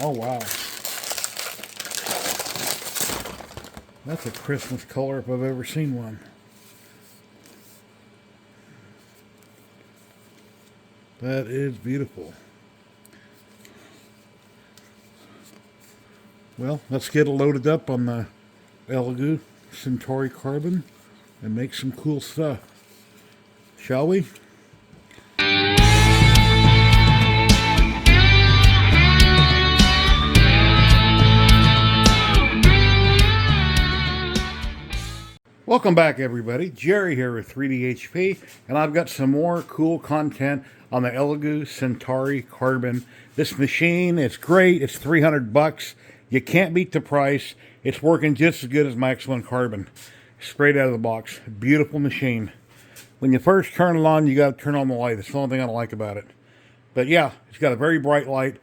Oh, wow. That's a Christmas color if I've ever seen one. That is beautiful. Well, let's get it loaded up on the Elegoo Centauri Carbon and make some cool stuff. Shall we? Welcome back, everybody. Jerry here with 3DHP, and I've got some more cool content on the Elegoo Centauri Carbon. This machine, it's great. It's $300. You can't beat the price. It's working just as good as my excellent Carbon. Straight out of the box. Beautiful machine. When you first turn it on, you got to turn on the light. That's the only thing I don't like about it. But yeah, it's got a very bright light.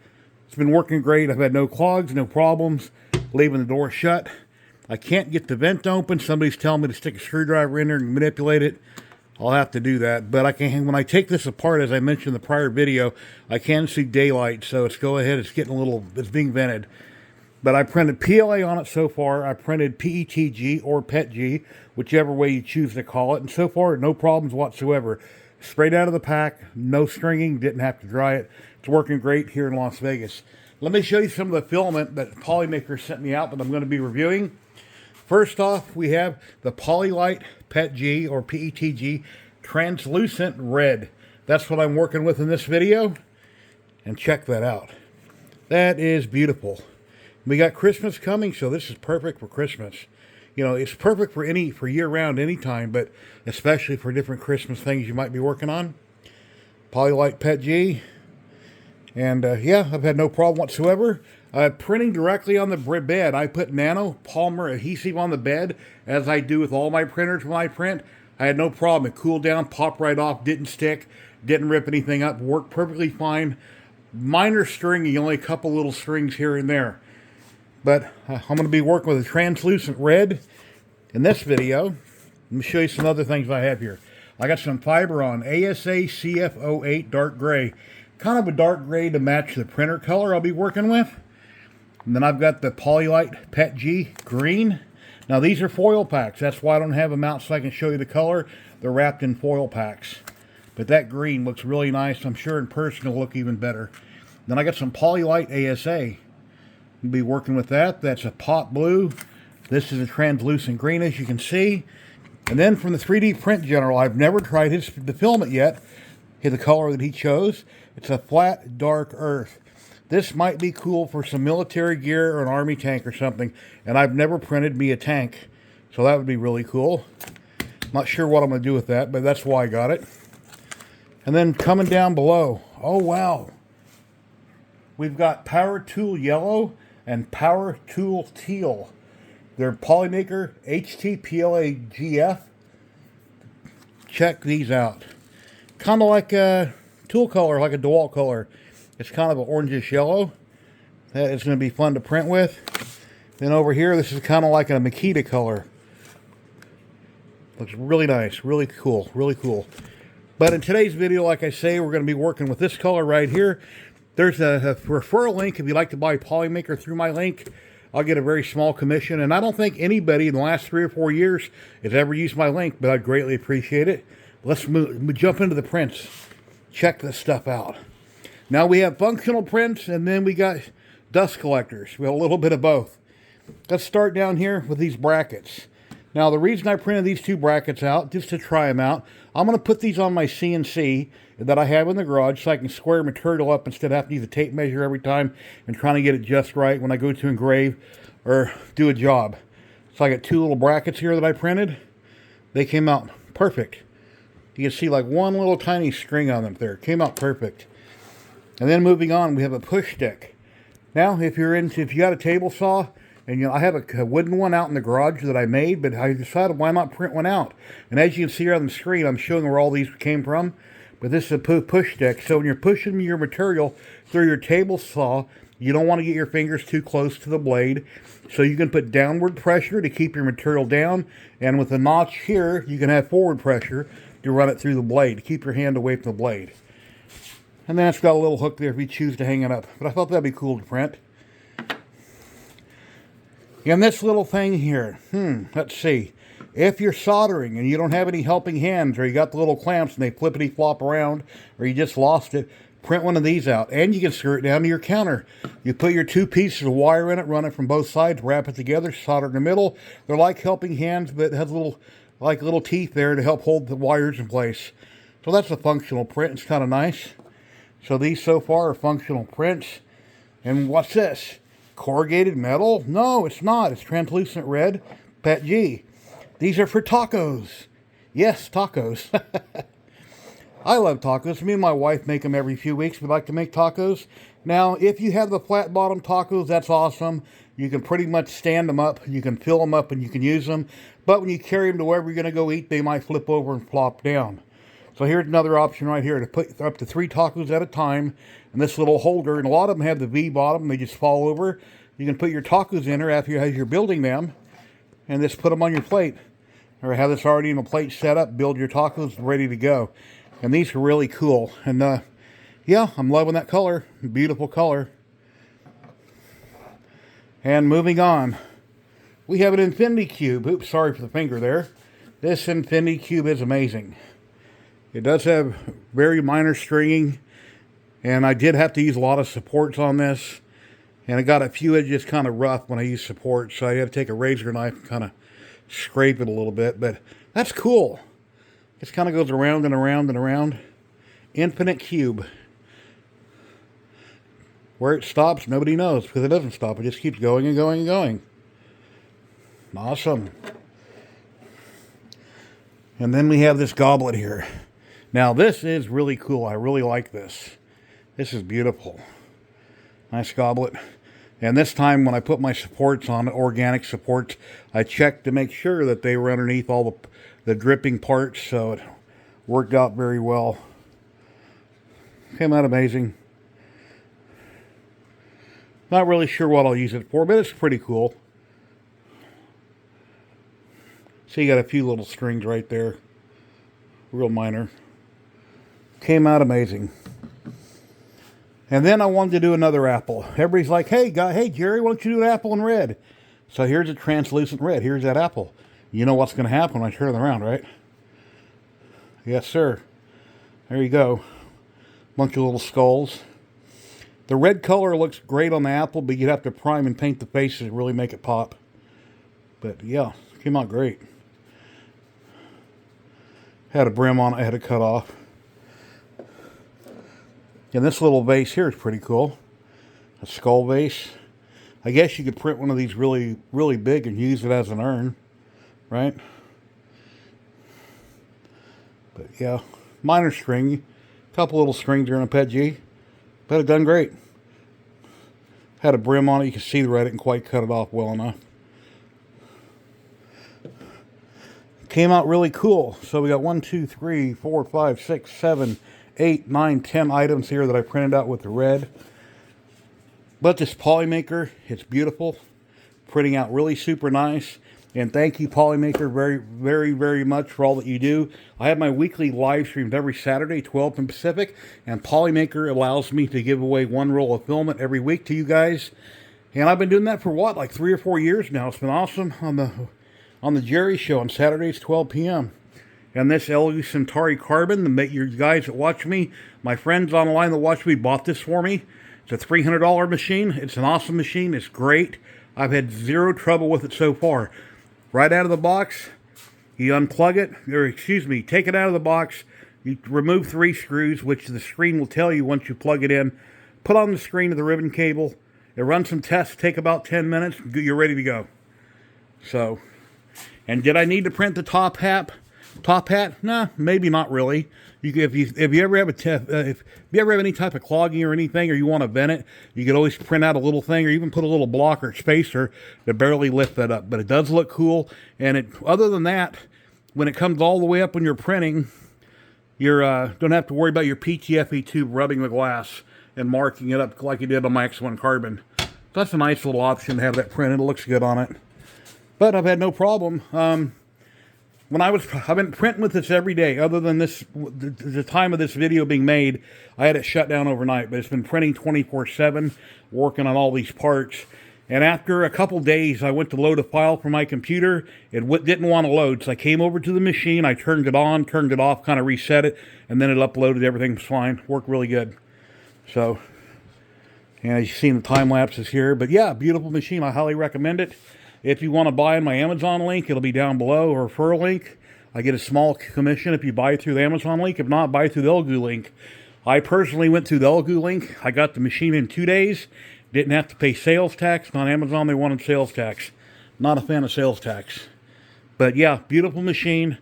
It's been working great. I've had no clogs, no problems. Leaving the door shut. I can't get the vent open. Somebody's telling me to stick a screwdriver in there and manipulate it. I'll have to do that. But I can, when I take this apart, as I mentioned in the prior video, I can see daylight. So it's go ahead. It's getting a little, it's being vented. But I printed PLA on it so far. I printed PETG or PETG, whichever way you choose to call it. And so far, no problems whatsoever. Straight out of the pack, no stringing, didn't have to dry it. It's working great here in Las Vegas. Let me show you some of the filament that Polymaker sent me out that I'm going to be reviewing. First off, we have the Polylight PETG or PETG Translucent Red. That's what I'm working with in this video. And check that out. That is beautiful. We got Christmas coming, so this is perfect for Christmas. You know, it's perfect for year-round anytime, but especially for different Christmas things you might be working on. Polylight PETG. And yeah, I've had no problem whatsoever. Printing directly on the bed. I put nano polymer adhesive on the bed, as I do with all my printers when I print. I had no problem. It cooled down, popped right off, didn't stick, didn't rip anything up, worked perfectly fine. Minor stringing, only a couple little strings here and there. But I'm going to be working with a translucent red in this video. Let me show you some other things I have here. I got some fiber on ASA CF08 dark gray. Kind of a dark gray to match the printer color I'll be working with. And then I've got the Polylight PETG green. Now these are foil packs. That's why I don't have them out so I can show you the color. They're wrapped in foil packs. But that green looks really nice. I'm sure in person it'll look even better. Then I got some Polylight ASA. We'll be working with that. That's a pot blue. This is a translucent green, as you can see. And then from the 3D Print General, I've never tried the filament yet. Here's the color that he chose. It's a flat, dark earth. This might be cool for some military gear or an army tank or something. And I've never printed me a tank. So that would be really cool. Not sure what I'm going to do with that, but that's why I got it. And then coming down below. Oh, wow. We've got Power Tool Yellow and Power Tool Teal. They're Polymaker HTPLA GF. Check these out. Kind of like a tool color, like a DeWalt color. It's kind of an orangish yellow. That is going to be fun to print with. Then over here, this is kind of like a Makita color. Looks really nice, really cool, really cool. But in today's video, like I say, we're going to be working with this color right here. There's a referral link if you'd like to buy Polymaker through my link. I'll get a very small commission. And I don't think anybody in the last 3 or 4 years has ever used my link, but I'd greatly appreciate it. Let's jump into the prints. Check this stuff out. Now we have functional prints, and then we got dust collectors. We have a little bit of both. Let's start down here with these brackets. Now the reason I printed these two brackets out, just to try them out, I'm going to put these on my CNC that I have in the garage so I can square material up instead of having to use a tape measure every time and trying to get it just right when I go to engrave or do a job. So I got two little brackets here that I printed. They came out perfect. You can see like one little tiny string on them there. Came out perfect. And then moving on, we have a push stick. Now, if you got a table saw, and I have a wooden one out in the garage that I made, but I decided why not print one out. And as you can see here on the screen, I'm showing where all these came from. But this is a push stick. So when you're pushing your material through your table saw, you don't want to get your fingers too close to the blade. So you can put downward pressure to keep your material down. And with the notch here, you can have forward pressure to run it through the blade, to keep your hand away from the blade. And then it's got a little hook there if you choose to hang it up. But I thought that'd be cool to print. And this little thing here, let's see. If you're soldering and you don't have any helping hands, or you got the little clamps and they flippity flop around, or you just lost it, print one of these out, and you can screw it down to your counter. You put your 2 pieces of wire in it, run it from both sides, wrap it together, solder in the middle. They're like helping hands, but it has little teeth there to help hold the wires in place. So that's a functional print. It's kind of nice. So these so far are functional prints. And what's this? Corrugated metal? No, it's not. It's translucent red PETG. These are for tacos. Yes, tacos. I love tacos. Me and my wife make them every few weeks. We like to make tacos. Now, if you have the flat bottom tacos, that's awesome. You can pretty much stand them up. You can fill them up and you can use them. But when you carry them to wherever you're going to go eat, they might flip over and flop down. So here's another option right here to put up to 3 tacos at a time. And this little holder, and a lot of them have the V bottom. They just fall over. You can put your tacos in there after you're building them. And just put them on your plate. Or have this already in a plate set up. Build your tacos ready to go. And these are really cool. And yeah, I'm loving that color. Beautiful color. And moving on. We have an infinity cube. Oops, sorry for the finger there. This infinity cube is amazing. It does have very minor stringing. And I did have to use a lot of supports on this. And it got a few edges kind of rough when I used supports. So I had to take a razor knife and kind of scrape it a little bit. But that's cool. Just kind of goes around and around and around. Infinite cube. Where it stops, nobody knows, because it doesn't stop. It just keeps going and going and going. Awesome. And then we have this goblet here. Now this is really cool. I really like this. This is beautiful. Nice goblet. And this time when I put my supports on it, organic supports, I checked to make sure that they were underneath all the dripping parts, so it worked out very well. Came out amazing. Not really sure what I'll use it for, but it's pretty cool. See, you got a few little strings right there. Real minor. Came out amazing. And then I wanted to do another apple. Everybody's like, hey Jerry, why don't you do an apple in red? So here's a translucent red. Here's that apple. You know what's going to happen when I turn it around, right? Yes, sir. There you go. Bunch of little skulls. The red color looks great on the apple, but you'd have to prime and paint the faces to really make it pop. But yeah, came out great. Had a brim on it I had to cut off. And this little vase here is pretty cool. A skull vase. I guess you could print one of these really, really big and use it as an urn. Right? But yeah, minor string. Couple little strings there in a PETG. But it done great. Had a brim on it. You can see that I didn't quite cut it off well enough. Came out really cool. So we got 1, 2, 3, 4, 5, 6, 7, 8, 9, 10 items here that I printed out with the red. But this Polymaker, it's beautiful. Printing out really super nice. And thank you, Polymaker, very, very, very much for all that you do. I have my weekly live streams every Saturday, 12 p.m. Pacific. And Polymaker allows me to give away 1 roll of filament every week to you guys. And I've been doing that for what, like 3 or 4 years now. It's been awesome on the Jerry Show on Saturdays, 12 p.m. And this Elegoo Centauri Carbon, you guys that watch me, my friends online that watch me bought this for me. It's a $300 machine. It's an awesome machine. It's great. I've had 0 trouble with it so far. Right out of the box, you unplug it, or excuse me, take it out of the box. You remove 3 screws, which the screen will tell you once you plug it in. Put on the screen of the ribbon cable. It runs some tests, take about 10 minutes. You're ready to go. So, and did I need to print the top hat? Nah, maybe not really. If you ever have any type of clogging or anything, or you want to vent it, you could always print out a little thing, or even put a little block or spacer to barely lift that up. But it does look cool, and other than that, when it comes all the way up when you're printing, you don't have to worry about your PTFE tube rubbing the glass and marking it up like you did on my X1 Carbon. So that's a nice little option to have that printed. It looks good on it. But I've had no problem. I've been printing with this every day, other than the time of this video being made, I had it shut down overnight, but it's been printing 24/7, working on all these parts. And after a couple days, I went to load a file from my computer. It didn't want to load, so I came over to the machine. I turned it on, turned it off, kind of reset it, and then it uploaded. Everything was fine. Worked really good. So, and as you've seen, the time lapses here. But yeah, beautiful machine. I highly recommend it. If you want to buy in my Amazon link, it'll be down below, or referral link. I get a small commission if you buy through the Amazon link. If not, buy through the Elegoo link. I personally went through the Elegoo link. I got the machine in 2 days. Didn't have to pay sales tax. On Amazon, they wanted sales tax. Not a fan of sales tax. But yeah, beautiful machine.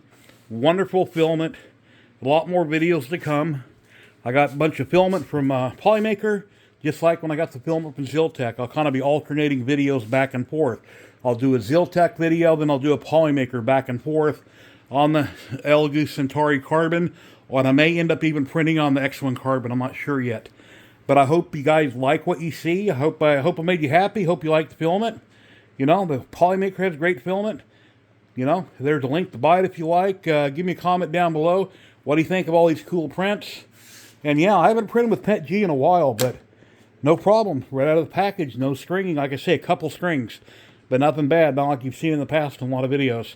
Wonderful filament. A lot more videos to come. I got a bunch of filament from Polymaker. Just like when I got the filament from ZYLTECH. I'll kind of be alternating videos back and forth. I'll do a ZYLTECH video, then I'll do a Polymaker back and forth on the Elegoo Centauri Carbon. Or I may end up even printing on the X1 Carbon. I'm not sure yet. But I hope you guys like what you see. I hope I made you happy. Hope you like the filament. You know, the Polymaker has great filament. You know, there's a link to buy it if you like. Give me a comment down below. What do you think of all these cool prints? And yeah, I haven't printed with PETG in a while, but no problem. Right out of the package, no stringing. Like I say, a couple strings. But nothing bad, not like you've seen in the past in a lot of videos.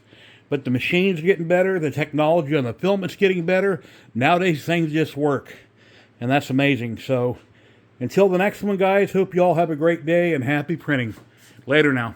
But the machine's getting better. The technology on the filament's getting better. Nowadays, things just work. And that's amazing. So, until the next one, guys, hope you all have a great day and happy printing. Later now.